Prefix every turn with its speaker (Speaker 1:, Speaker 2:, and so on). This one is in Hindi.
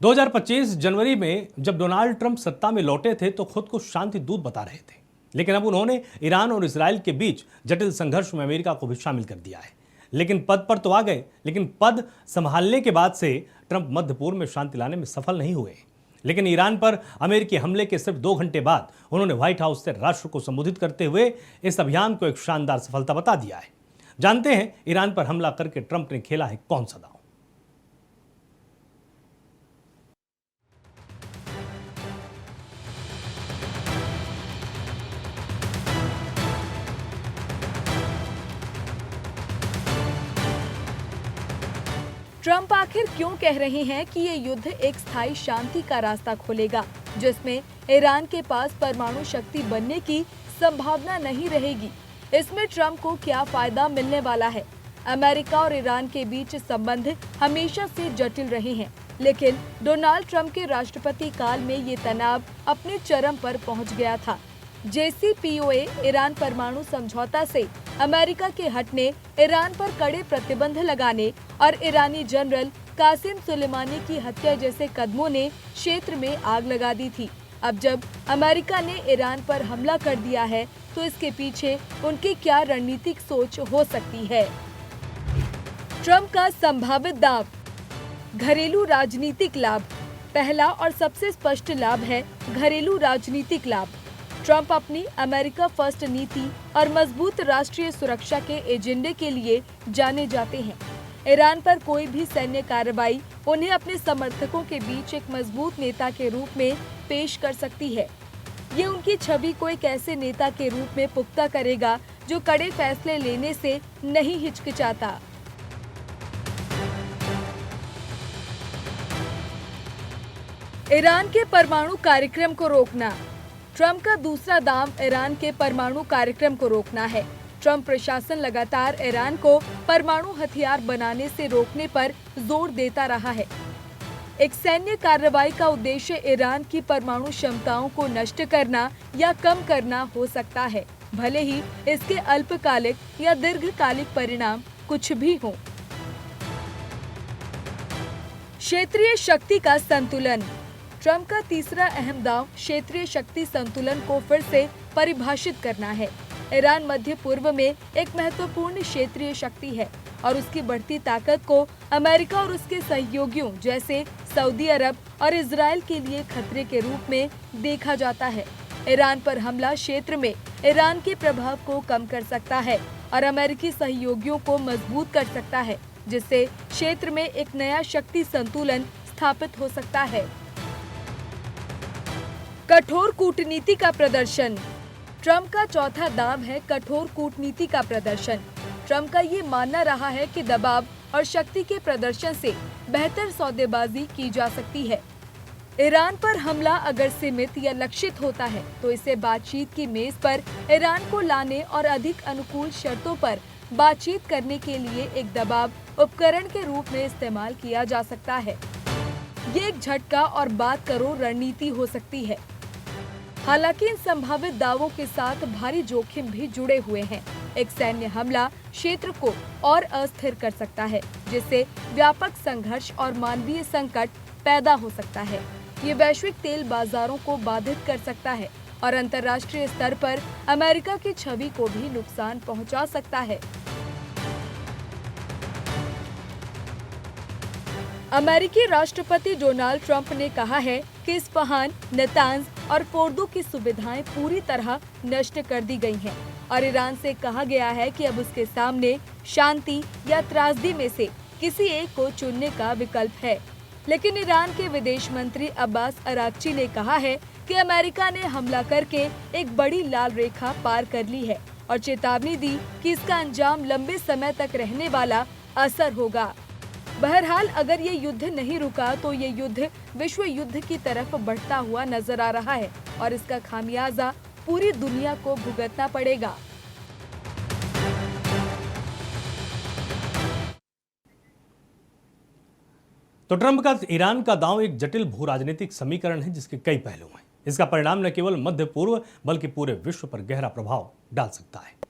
Speaker 1: 2025 जनवरी में जब डोनाल्ड ट्रंप सत्ता में लौटे थे तो खुद को शांति दूत बता रहे थे, लेकिन अब उन्होंने ईरान और इजराइल के बीच जटिल संघर्ष में अमेरिका को भी शामिल कर दिया है। लेकिन पद पर तो आ गए, लेकिन पद संभालने के बाद से ट्रंप मध्य पूर्व में शांति लाने में सफल नहीं हुए। लेकिन ईरान पर अमेरिकी हमले के सिर्फ 2 घंटे बाद उन्होंने व्हाइट हाउस से राष्ट्र को संबोधित करते हुए इस अभियान को एक शानदार सफलता बता दिया है। जानते हैं ईरान पर हमला करके ट्रंप ने खेला है कौन सा दांव।
Speaker 2: ट्रंप आखिर क्यों कह रहे हैं कि ये युद्ध एक स्थायी शांति का रास्ता खोलेगा, जिसमें ईरान के पास परमाणु शक्ति बनने की संभावना नहीं रहेगी। इसमें ट्रंप को क्या फायदा मिलने वाला है? अमेरिका और ईरान के बीच संबंध हमेशा से जटिल रहे हैं, लेकिन डोनाल्ड ट्रंप के राष्ट्रपति काल में ये तनाव अपने चरम पर पहुंच गया था। JCPOA ईरान परमाणु समझौता से अमेरिका के हटने, ईरान पर कड़े प्रतिबंध लगाने और ईरानी जनरल कासिम सुलेमानी की हत्या जैसे कदमों ने क्षेत्र में आग लगा दी थी। अब जब अमेरिका ने ईरान पर हमला कर दिया है, तो इसके पीछे उनकी क्या रणनीतिक सोच हो सकती है? ट्रंप का संभावित दांव, घरेलू राजनीतिक लाभ। पहला और सबसे स्पष्ट लाभ है घरेलू राजनीतिक लाभ। ट्रंप अपनी अमेरिका फर्स्ट नीति और मजबूत राष्ट्रीय सुरक्षा के एजेंडे के लिए जाने जाते हैं। ईरान पर कोई भी सैन्य कार्रवाई उन्हें अपने समर्थकों के बीच एक मजबूत नेता के रूप में पेश कर सकती है। ये उनकी छवि को एक ऐसे नेता के रूप में पुख्ता करेगा जो कड़े फैसले लेने से नहीं हिचकिचाता। ईरान के परमाणु कार्यक्रम को रोकना। ट्रंप का दूसरा दांव ईरान के परमाणु कार्यक्रम को रोकना है। ट्रंप प्रशासन लगातार ईरान को परमाणु हथियार बनाने से रोकने पर जोर देता रहा है। एक सैन्य कार्रवाई का उद्देश्य ईरान की परमाणु क्षमताओं को नष्ट करना या कम करना हो सकता है, भले ही इसके अल्पकालिक या दीर्घकालिक परिणाम कुछ भी हों। क्षेत्रीय शक्ति का संतुलन। ट्रंप का तीसरा अहम दांव क्षेत्रीय शक्ति संतुलन को फिर से परिभाषित करना है। ईरान मध्य पूर्व में एक महत्वपूर्ण क्षेत्रीय शक्ति है और उसकी बढ़ती ताकत को अमेरिका और उसके सहयोगियों जैसे सऊदी अरब और इजराइल के लिए खतरे के रूप में देखा जाता है। ईरान पर हमला क्षेत्र में ईरान के प्रभाव को कम कर सकता है और अमेरिकी सहयोगियों को मजबूत कर सकता है, जिससे क्षेत्र में एक नया शक्ति संतुलन स्थापित हो सकता है। कठोर कूटनीति का प्रदर्शन। ट्रंप का चौथा दांव है कठोर कूटनीति का प्रदर्शन। ट्रंप का ये मानना रहा है कि दबाव और शक्ति के प्रदर्शन से बेहतर सौदेबाजी की जा सकती है। ईरान पर हमला अगर सीमित या लक्षित होता है, तो इसे बातचीत की मेज पर ईरान को लाने और अधिक अनुकूल शर्तों पर बातचीत करने के लिए एक दबाव उपकरण के रूप में इस्तेमाल किया जा सकता है। ये एक झटका और बात करो रणनीति हो सकती है। हालांकि इन संभावित दावों के साथ भारी जोखिम भी जुड़े हुए हैं। एक सैन्य हमला क्षेत्र को और अस्थिर कर सकता है, जिससे व्यापक संघर्ष और मानवीय संकट पैदा हो सकता है। ये वैश्विक तेल बाजारों को बाधित कर सकता है और अंतर्राष्ट्रीय स्तर पर अमेरिका की छवि को भी नुकसान पहुंचा सकता है। अमेरिकी राष्ट्रपति डोनाल्ड ट्रंप ने कहा है कि इस्फहान, नेतांज और फोर्दो की सुविधाएं पूरी तरह नष्ट कर दी गई हैं और ईरान से कहा गया है कि अब उसके सामने शांति या त्रासदी में से किसी एक को चुनने का विकल्प है। लेकिन ईरान के विदेश मंत्री अब्बास अराक्ची ने कहा है कि अमेरिका ने हमला करके एक बड़ी लाल रेखा पार कर ली है और चेतावनी दी कि इसका अंजाम लंबे समय तक रहने वाला असर होगा। बहरहाल अगर ये युद्ध नहीं रुका तो ये युद्ध विश्व युद्ध की तरफ बढ़ता हुआ नजर आ रहा है और इसका खामियाजा पूरी दुनिया को भुगतना पड़ेगा।
Speaker 1: तो ट्रंप का ईरान का दांव एक जटिल भू राजनीतिक समीकरण है जिसके कई पहलू हैं। इसका परिणाम न केवल मध्य पूर्व बल्कि पूरे विश्व पर गहरा प्रभाव डाल सकता है।